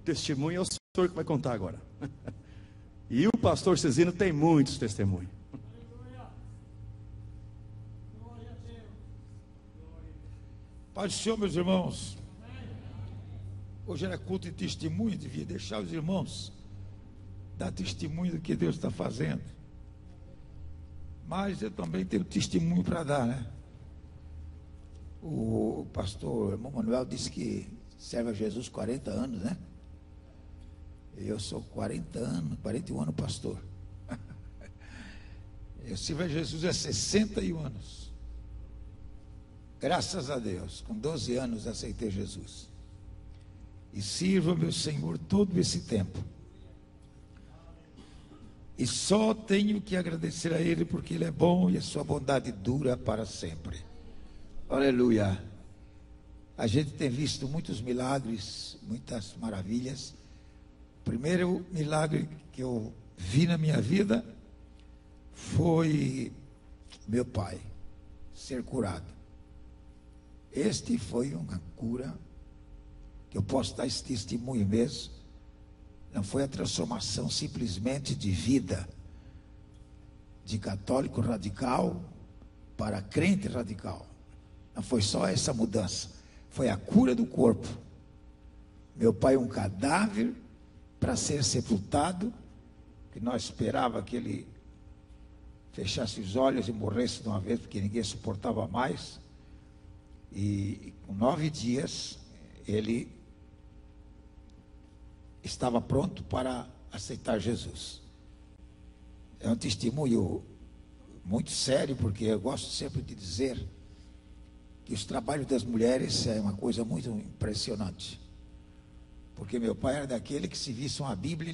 testemunho é o senhor que vai contar agora. E o pastor Cezino tem muitos testemunhos. Paz do Senhor, meus irmãos. Hoje era culto de testemunho, devia deixar os irmãos dar testemunho do que Deus está fazendo. Mas eu também tenho testemunho para dar, né? O pastor irmão Manuel disse que serve a Jesus 40 anos, né? Eu sou 40 anos, 41 anos pastor. Eu sirvo a Jesus há 61 anos. Graças a Deus, com 12 anos aceitei Jesus. E sirvo ao meu Senhor todo esse tempo. E só tenho que agradecer a Ele porque Ele é bom e a sua bondade dura para sempre. Aleluia. A gente tem visto muitos milagres, muitas maravilhas. O primeiro milagre que eu vi na minha vida foi meu pai ser curado. Este foi uma cura que eu posso dar esse testemunho mesmo. Não foi a transformação simplesmente de vida, de católico radical para crente radical. Não foi só essa mudança, foi a cura do corpo. Meu pai um cadáver para ser sepultado, que nós esperava que ele fechasse os olhos e morresse de uma vez, porque ninguém suportava mais. E com 9 dias ele estava pronto para aceitar Jesus. É um testemunho muito sério, porque eu gosto sempre de dizer que os trabalhos das mulheres é uma coisa muito impressionante. Porque meu pai era daquele que, se visse uma Bíblia,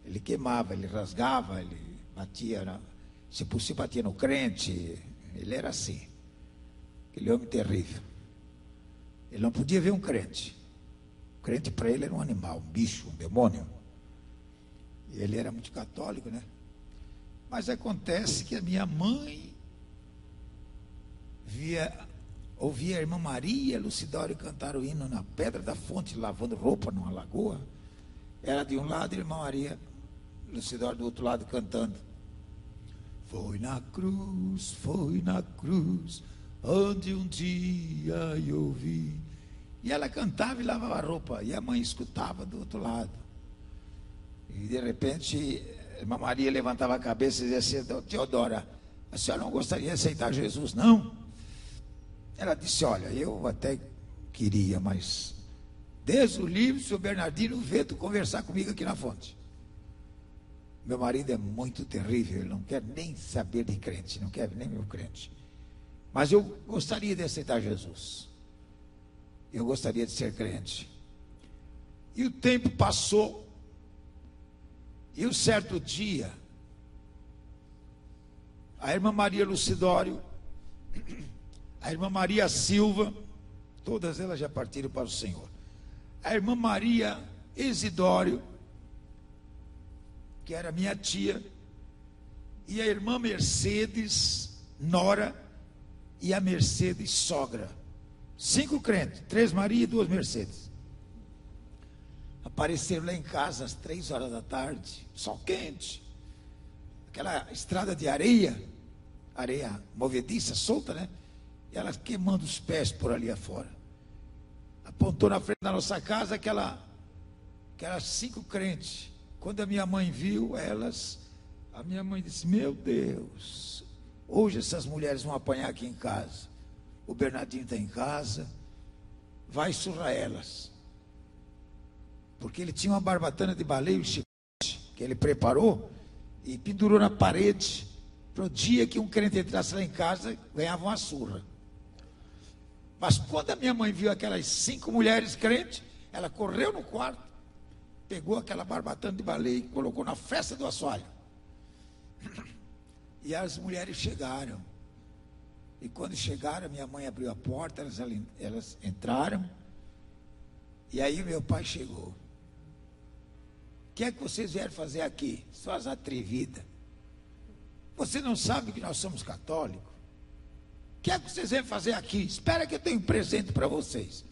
ele queimava, ele rasgava, ele batia, se possível batia no crente. Ele era assim, aquele homem terrível. Ele não podia ver um crente. O crente para ele era um animal, um bicho, um demônio. E ele era muito católico, né? Mas acontece que a minha mãe ouvia a irmã Maria Lucidório cantar o hino na Pedra da Fonte, lavando roupa numa lagoa. Ela de um lado e a irmã Maria Lucidório do outro lado cantando. Foi na cruz, onde um dia eu vi. E ela cantava e lavava a roupa, e a mãe escutava do outro lado. E de repente, a irmã Maria levantava a cabeça e dizia assim: Teodora, a senhora não gostaria de aceitar Jesus, não? Ela disse: olha, eu até queria, mas desde o livro, o senhor Bernardino veio conversar comigo aqui na fonte. Meu marido é muito terrível, ele não quer nem saber de crente, não quer nem meu crente. Mas eu gostaria de aceitar Jesus. Eu gostaria de ser crente. E o tempo passou. E um certo dia, a irmã Maria Lucidório, a irmã Maria Silva, todas elas já partiram para o Senhor. A irmã Maria Isidório, que era minha tia, e a irmã Mercedes Nora, e a Mercedes sogra. 5 crentes, 3 Maria e 2 Mercedes. Apareceram lá em casa às 3 horas da tarde, sol quente, aquela estrada de areia movediça, solta, né? E elas queimando os pés por ali afora. Apontou na frente da nossa casa aquelas 5 crentes. Quando a minha mãe viu elas, a minha mãe disse: meu Deus, hoje essas mulheres vão apanhar aqui em casa. O Bernardinho está em casa, vai surrar elas. Porque ele tinha uma barbatana de baleio e chicote, que ele preparou e pendurou na parede, para o dia que um crente entrasse lá em casa, ganhava uma surra. Mas quando a minha mãe viu aquelas 5 mulheres crentes, ela correu no quarto, pegou aquela barbatana de baleio e colocou na festa do assoalho. E as mulheres chegaram. E quando chegaram, minha mãe abriu a porta, elas entraram. E aí meu pai chegou. O que é que vocês vieram fazer aqui? Suas atrevidas. Você não sabe que nós somos católicos? O que é que vocês vêm fazer aqui? Espera que eu tenho um presente para vocês.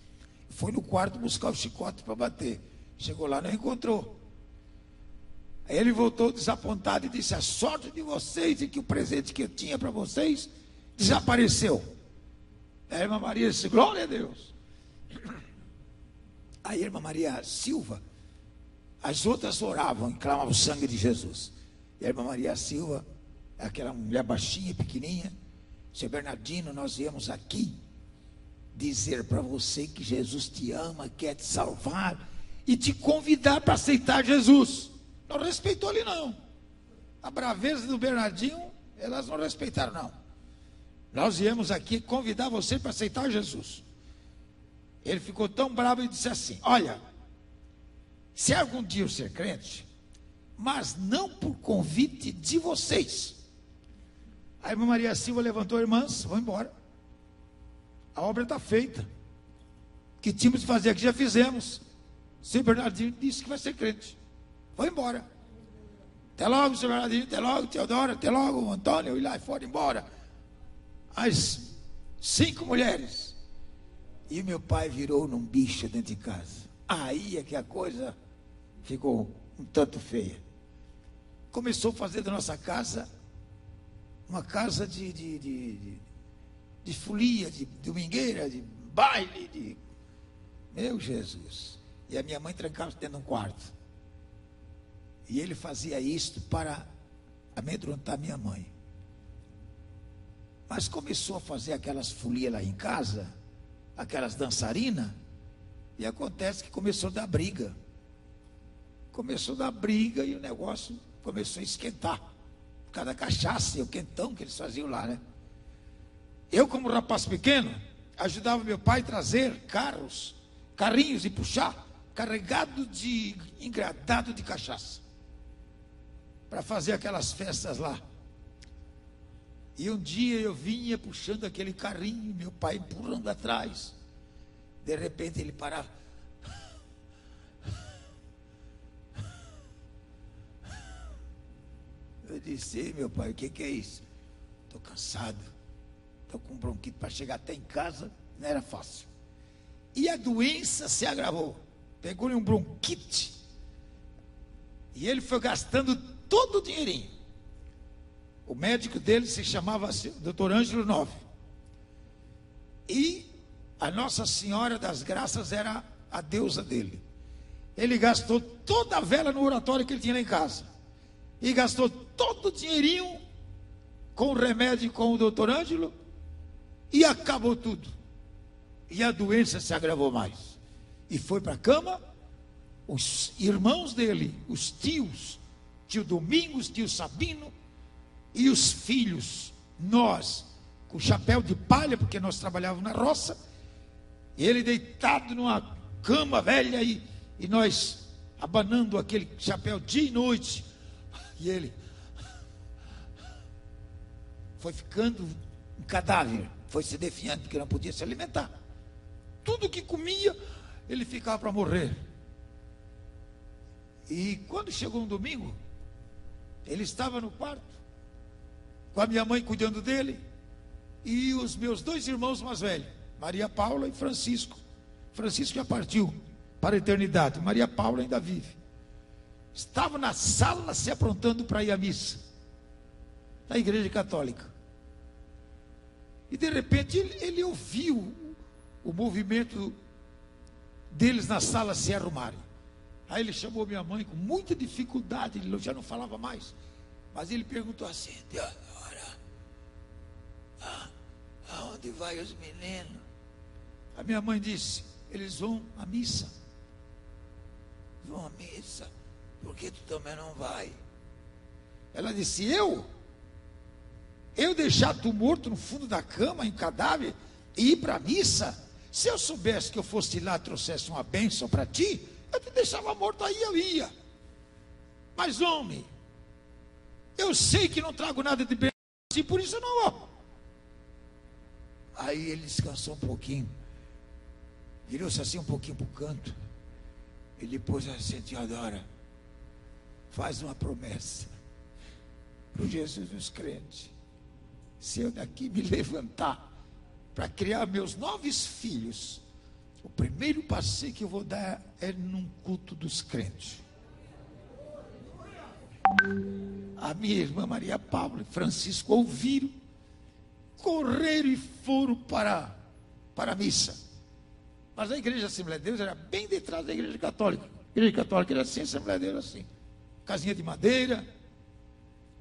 Foi no quarto buscar o chicote para bater. Chegou lá, não encontrou. Aí ele voltou desapontado e disse: a sorte de vocês é que o presente que eu tinha para vocês desapareceu. Aí a irmã Maria disse: glória a Deus. Aí a irmã Maria Silva, as outras oravam e clamavam o sangue de Jesus. E a irmã Maria Silva, aquela mulher baixinha, pequenininha: seu Bernardino, nós viemos aqui dizer para você que Jesus te ama, quer te salvar e te convidar para aceitar Jesus. Não respeitou ele não. A braveza do Bernardinho, elas não respeitaram não. Nós viemos aqui convidar você para aceitar Jesus. Ele ficou tão bravo e disse assim: olha, se algum dia eu ser crente, mas não por convite de vocês. A irmã Maria Silva levantou: irmãs, vão embora. A obra está feita. O que tínhamos de fazer aqui já fizemos. O senhor Bernardinho disse que vai ser crente. Vão embora. Até logo, senhor Bernardinho. Até logo, Teodoro. Até logo, Antônio. E lá fora, embora. As 5 mulheres. E meu pai virou num bicho dentro de casa. Aí é que a coisa ficou um tanto feia. Começou a fazer da nossa casa uma casa de folia, de domingueira, de baile, meu Jesus. E a minha mãe trancava dentro de um quarto. E ele fazia isto para amedrontar minha mãe. Mas começou a fazer aquelas folias lá em casa, aquelas dançarinas, e acontece que começou a dar briga. Começou a dar briga e o negócio começou a esquentar. Por causa da cachaça e o quentão que eles faziam lá, né? Eu, como rapaz pequeno, ajudava meu pai a trazer carrinhos e puxar, carregado de engradado de cachaça, para fazer aquelas festas lá. E um dia eu vinha puxando aquele carrinho, meu pai empurrando atrás. De repente ele parava. Eu disse: ei, meu pai, o que é isso? Estou cansado, estou com bronquite, para chegar até em casa não era fácil. E a doença se agravou. Pegou-lhe um bronquite. E ele foi gastando todo o dinheirinho. O médico dele se chamava Dr. Ângelo Nove. E a Nossa Senhora das Graças era a deusa dele. Ele gastou toda a vela no oratório que ele tinha lá em casa. E gastou todo o dinheirinho com o remédio com o Dr. Ângelo. E acabou tudo. E a doença se agravou mais. E foi para a cama. Os irmãos dele, os tios, tio Domingos, tio Sabino, e os filhos, nós, com chapéu de palha, porque nós trabalhávamos na roça, e ele deitado numa cama velha, e nós abanando aquele chapéu dia e noite, e ele foi ficando um cadáver, foi se definhando, porque não podia se alimentar. Tudo que comia, ele ficava para morrer. E quando chegou um domingo, ele estava no quarto, com a minha mãe cuidando dele, e os meus 2 irmãos mais velhos, Maria Paula e Francisco. Francisco já partiu para a eternidade, Maria Paula ainda vive. Estavam na sala se aprontando para ir à missa, na igreja católica. E de repente ele ouviu o movimento deles na sala se arrumarem. Aí ele chamou minha mãe com muita dificuldade, ele já não falava mais. Mas ele perguntou assim: Teodora, aonde vai os meninos? A minha mãe disse: eles vão à missa. Vão à missa? Por que tu também não vai? Ela disse: eu deixar tu morto no fundo da cama, em cadáver, e ir para a missa? Se eu soubesse que eu fosse lá e trouxesse uma bênção para ti, eu te deixava morto, aí eu ia. Mas homem, eu sei que não trago nada de bênção, e por isso eu não vou. Aí ele descansou um pouquinho, virou-se assim um pouquinho para o canto, e depois assim: Teodora, faz uma promessa para o Jesus dos crentes. Se eu daqui me levantar para criar meus 9 filhos, O primeiro passeio que eu vou dar é num culto dos crentes. A minha irmã Maria Paula e Francisco ouviram, correram e foram para a missa. Mas a igreja Assembleia de Deus era bem detrás da igreja católica. A igreja católica era assim, a Assembleia de Deus era assim. Casinha de madeira,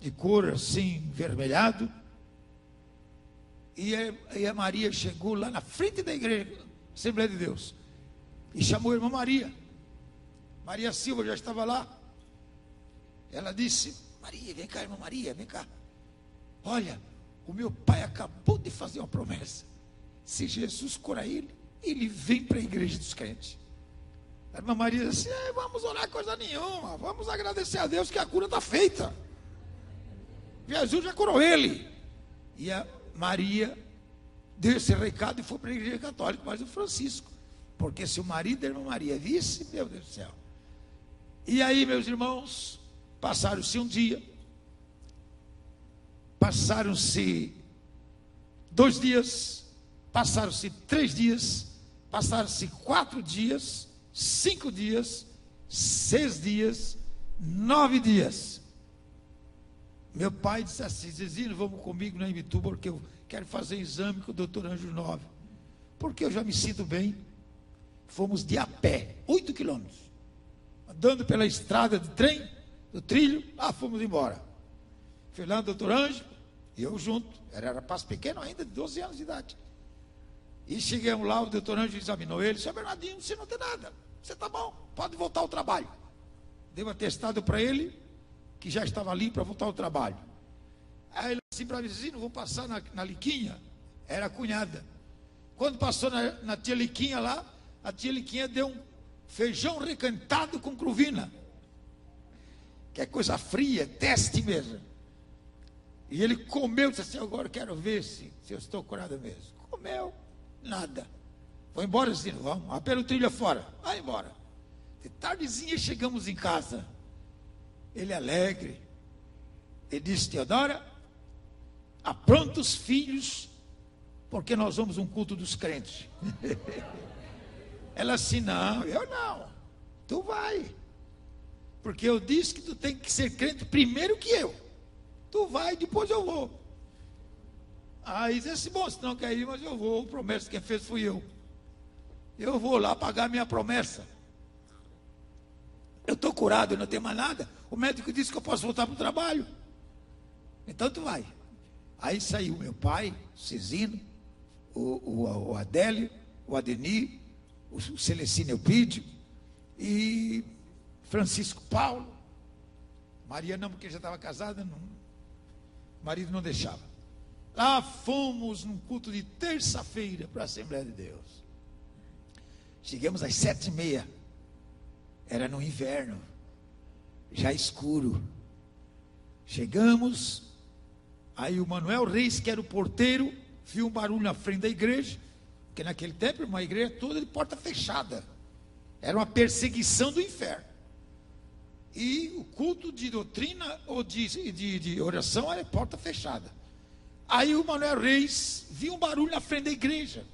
de cor assim, vermelhado. E a Maria chegou lá na frente da igreja Assembleia de Deus e chamou a irmã Maria. Maria Silva já estava lá. Ela disse: Maria, vem cá, irmã Maria, vem cá. Olha, o meu pai acabou de fazer uma promessa. Se Jesus curar ele vem para a igreja dos crentes. A irmã Maria disse: vamos orar coisa nenhuma, vamos agradecer a Deus que a cura está feita. Jesus já curou ele. E a Maria deu esse recado e foi para a igreja católica, mas o Francisco, porque se o marido da irmã Maria visse, meu Deus do céu. E aí, meus irmãos, passaram-se um dia, passaram-se 2 dias, passaram-se 3 dias, passaram-se 4 dias, 5 dias, 6 dias, 9 dias. Meu pai disse assim: Zezinho, vamos comigo na Imbituba, porque eu quero fazer exame com o doutor Anjo 9, porque eu já me sinto bem. Fomos de a pé, 8 quilômetros, andando pela estrada de trem, do trilho, lá fomos embora. Fui lá no doutor Anjo, e eu junto, era rapaz pequeno ainda, de 12 anos de idade. E chegamos lá, o doutor Anjo examinou ele: Seu Bernardinho, você não tem nada, você está bom, pode voltar ao trabalho. Deu um atestado para ele, que já estava ali para voltar ao trabalho. Aí ele disse para mim: não vou passar na Liquinha. Era a cunhada. Quando passou na tia Liquinha lá, a tia Liquinha deu um feijão requentado com cruvina, que é coisa fria, teste mesmo. E ele comeu, disse assim: agora eu quero ver se eu estou curado mesmo. Comeu, nada. Foi embora, disse: vamos, a pelo trilho fora, vai embora. De tardezinha chegamos em casa. Ele alegre. Ele disse: Teodora, apronta os filhos, porque nós vamos um culto dos crentes. Ela assim: não, eu não. Tu vai. Porque eu disse que tu tem que ser crente primeiro que eu. Tu vai, depois eu vou. Aí disse assim: bom, se não quer ir, mas eu vou. A promessa que fez fui eu. Eu vou lá pagar minha promessa. Eu estou curado, eu não tenho mais nada. O médico disse que eu posso voltar para o trabalho. Então tu vai. Aí saiu meu pai, o Cezino, o Adélio, o Adenir, o Celestino Eupídio e Francisco Paulo. Maria não, porque já estava casada, não, o marido não deixava. Lá fomos num culto de terça-feira para a Assembleia de Deus. Chegamos às 7h30. Era no inverno, já escuro. Chegamos, aí o Manuel Reis, que era o porteiro, viu um barulho na frente da igreja, porque naquele tempo uma igreja toda de porta fechada. Era uma perseguição do inferno. E o culto de doutrina ou de oração era porta fechada. Aí o Manuel Reis viu um barulho na frente da igreja.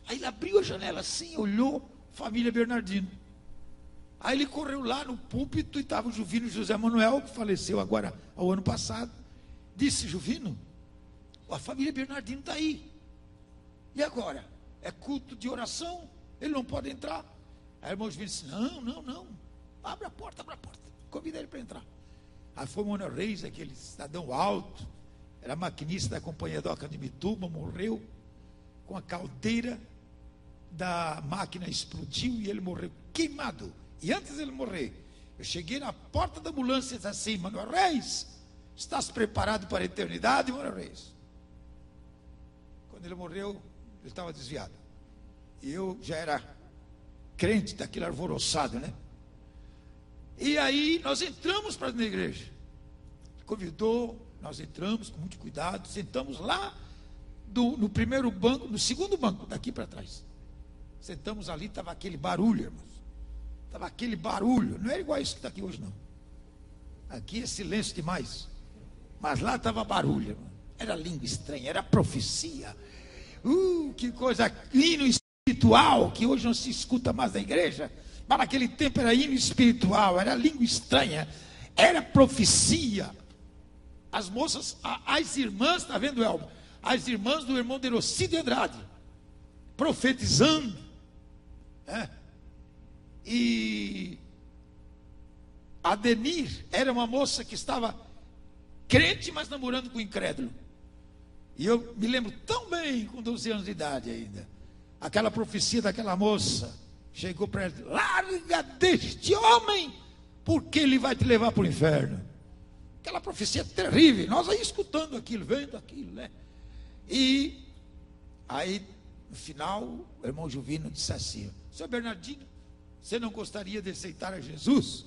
Aí ele abriu a janela assim, olhou, família Bernardino. Aí ele correu lá no púlpito e estava o Juvino José Manuel, que faleceu agora ao ano passado. Disse: Juvino, a família Bernardino está aí. E agora? É culto de oração? Ele não pode entrar? Aí o irmão Juvino disse: não. Abre a porta. Convida ele para entrar. Aí foi o Manuel Reis, aquele cidadão alto, era maquinista da Companhia Doca de Mituba, morreu com a caldeira da máquina explodiu e ele morreu queimado. E antes de ele morrer, eu cheguei na porta da ambulância e disse assim: Manuel Reis, estás preparado para a eternidade, Manuel Reis? Quando ele morreu, ele estava desviado. E eu já era crente daquele alvoroçado, né? E aí nós entramos para a igreja. Convidou, nós entramos com muito cuidado, sentamos lá no primeiro banco, no segundo banco, daqui para trás. Sentamos ali, estava aquele barulho, irmãos. Estava aquele barulho, não era igual isso que está aqui hoje, não. Aqui é silêncio demais. Mas lá estava barulho, irmão. Era língua estranha, era profecia. Que coisa linda, o Espírito espiritual, que hoje não se escuta mais na igreja, mas naquele tempo era hino espiritual, era língua estranha, era profecia. As moças, as irmãs, está vendo, Elba? As irmãs do irmão Derocídio Andrade, profetizando, e a Denir era uma moça que estava crente, mas namorando com incrédulo. E eu me lembro tão bem, com 12 anos de idade ainda, aquela profecia daquela moça, chegou para ela: larga deste homem, porque ele vai te levar para o inferno. Aquela profecia terrível, nós aí escutando aquilo, vendo aquilo, né? E aí, no final, o irmão Juvino disse assim: seu Bernardino, você não gostaria de aceitar a Jesus?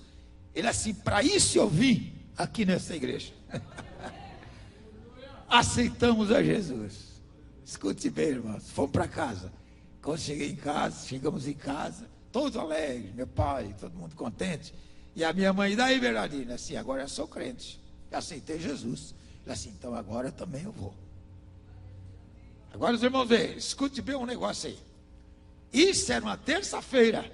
Ele assim: para isso eu vim aqui nessa igreja. Aceitamos a Jesus. Escute bem, irmãos, fomos para casa. Quando chegamos em casa, todos alegres, meu pai, todo mundo contente. E a minha mãe: daí, Bernardino? Assim, agora eu sou crente, aceitei Jesus. Ele assim: então agora também eu vou. Agora os irmãos veem, escute bem um negócio aí. Isso era uma terça-feira.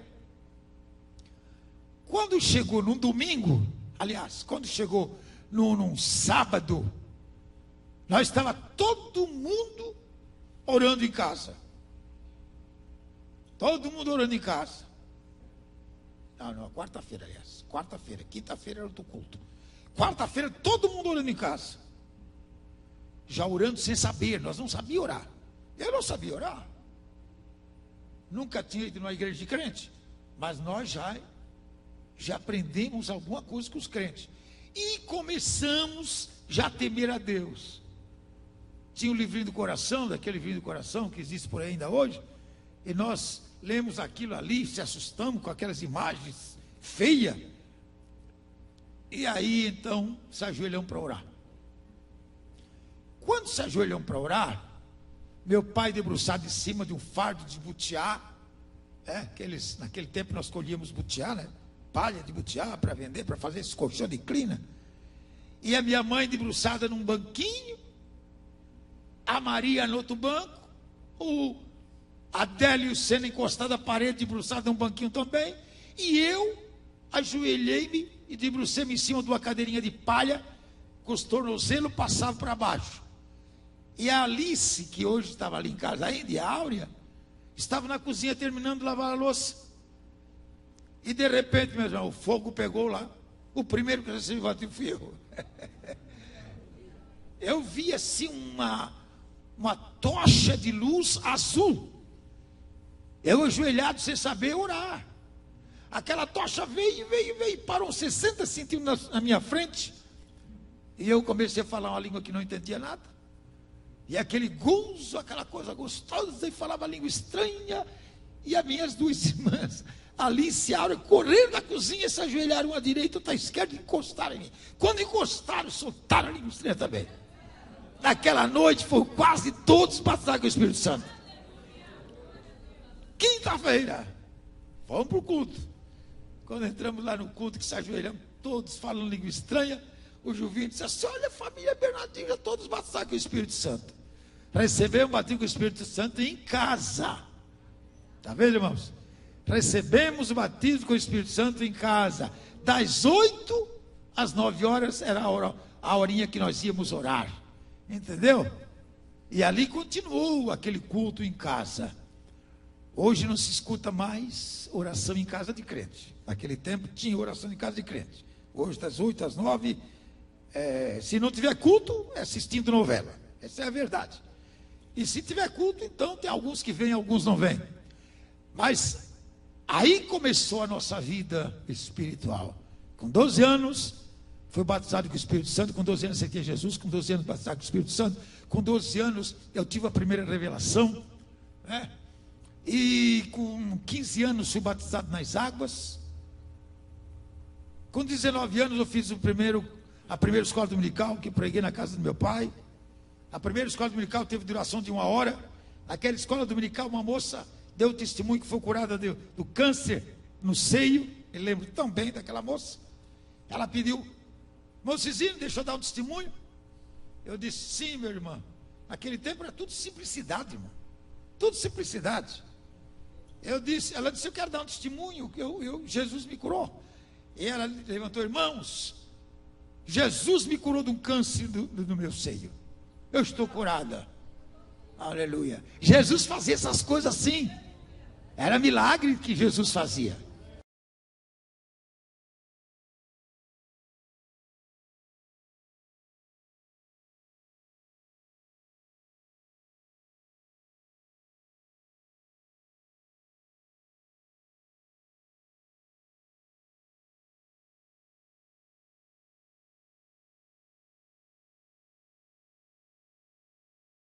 Quando chegou num domingo, aliás, quando chegou num sábado, nós estava todo mundo orando em casa. Todo mundo orando em casa. Não, quarta-feira, aliás. Quarta-feira, quinta-feira era outro culto. Quarta-feira, todo mundo orando em casa. Já orando sem saber, nós não sabíamos orar. Eu não sabia orar. Nunca tinha ido numa igreja de crente. Mas nós já aprendemos alguma coisa com os crentes. E começamos já a temer a Deus. Tinha um livrinho do coração, daquele livrinho do coração que existe por aí ainda hoje. E nós lemos aquilo ali, se assustamos com aquelas imagens feias. E aí então se ajoelhamos para orar. Quando se ajoelhamos para orar, meu pai debruçado em cima de um fardo de butiá, naquele tempo nós colhíamos butiá, né? Palha de butiá para vender, para fazer esse colchão de clina. E a minha mãe debruçada num banquinho, a Maria no outro banco, o Adélio sendo encostado à parede, debruçado num banquinho também, e eu ajoelhei-me e debrucei-me em cima de uma cadeirinha de palha, com os tornozelos passavam para baixo. E a Alice, que hoje estava ali em casa ainda, e a Áurea, estava na cozinha terminando de lavar a louça. E de repente, meu irmão, o fogo pegou lá. O primeiro que recebi o batismo fui eu. Eu vi assim uma tocha de luz azul. Eu ajoelhado sem saber orar. Aquela tocha veio, parou 60 centímetros na minha frente. E eu comecei a falar uma língua que não entendia nada. E aquele gozo, aquela coisa gostosa, e falava língua estranha. E as minhas duas irmãs, Alice e Áurea, correram da cozinha, se ajoelharam uma à direita, outra à esquerda, e encostaram em mim. Quando encostaram, soltaram a língua estranha também. Naquela noite, foram quase todos batizados com o Espírito Santo. Quinta-feira, vamos para o culto. Quando entramos lá no culto, que se ajoelhamos, todos falando língua estranha, o Juvinho disse assim: olha, família Bernardino, todos batizados com o Espírito Santo. Recebemos o batismo com o Espírito Santo em casa. Está vendo, irmãos? Recebemos o batismo com o Espírito Santo em casa. Das 8 às 9 horas era a horinha que nós íamos orar. Entendeu? E ali continuou aquele culto em casa. Hoje não se escuta mais oração em casa de crente. Naquele tempo tinha oração em casa de crente. Hoje das 8 às 9, se não tiver culto, é assistindo novela. Essa é a verdade. E se tiver culto, então tem alguns que vêm, alguns não vêm. Mas aí começou a nossa vida espiritual. Com 12 anos, fui batizado com o Espírito Santo. Com 12 anos, aceitei Jesus. Com 12 anos, batizado com o Espírito Santo. Com 12 anos, eu tive a primeira revelação, né? E com 15 anos, fui batizado nas águas. Com 19 anos, eu fiz a primeira escola dominical, que preguei na casa do meu pai. A primeira escola dominical teve duração de 1 hora. Naquela escola dominical, uma moça deu testemunho que foi curada do câncer no seio. Eu lembro tão bem daquela moça. Ela pediu: irmão Cizinho, deixa eu dar um testemunho. Eu disse: sim, meu irmão. Naquele tempo era tudo simplicidade, irmão. Tudo simplicidade. ela disse, eu quero dar um testemunho, que Jesus me curou. E ela levantou, irmãos, Jesus me curou de um câncer do meu seio. Eu estou curada. Aleluia. Jesus fazia essas coisas assim. Era milagre que Jesus fazia.